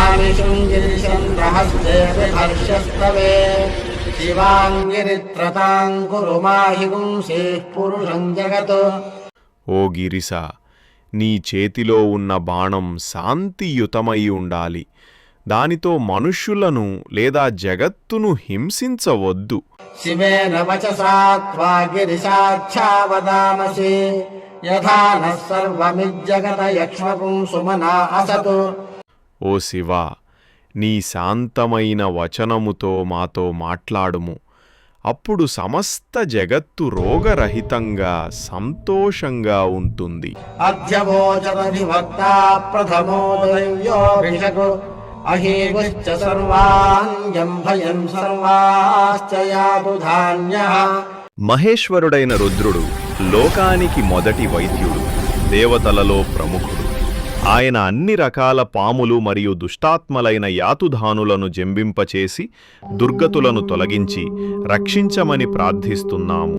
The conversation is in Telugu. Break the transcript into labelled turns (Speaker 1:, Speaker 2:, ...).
Speaker 1: गिरिशानिशं गिरिशं रहस्ते विहर्षस्तवे शिवाङ्गिरित्रतां कुरु माहि पुंसेः पुरुषं जगत्।
Speaker 2: ఓ గిరిస, నీ చేతిలో ఉన్న బాణం శాంతియుతమై ఉండాలి. దానితో మనుష్యులను లేదా జగత్తును హింసించవద్దు.
Speaker 1: शिवेन वचसा त्वा गिरिशाख्यावदामसि यथा नः सर्वमिज्जगत यक्ष्मपुंसुमना असतु।
Speaker 2: ఓ శివ, నీ శాంతమైన వచనముతో మాతో మాట్లాడుము. అప్పుడు సమస్త జగత్తు రోగరహితంగా సంతోషంగా ఉంటుంది.
Speaker 1: అధ్యవోచదధివక్తా ప్రథమో దైవ్యోభిషక్ అహీగుశ్చ సర్వాణ్యం భయం సర్వాశ్చ యాతు ధాన్యః.
Speaker 2: మహేశ్వరుడైన రుద్రుడు లోకానికి మొదటి వైద్యుడు, దేవతలలో ప్రముఖుడు. ఆయన అన్ని రకాల పాములు మరియు దుష్టాత్మలైన యాతుధానులను జంబింపచేసి దుర్గతులను తొలగించి రక్షించమని ప్రార్థిస్తున్నాము.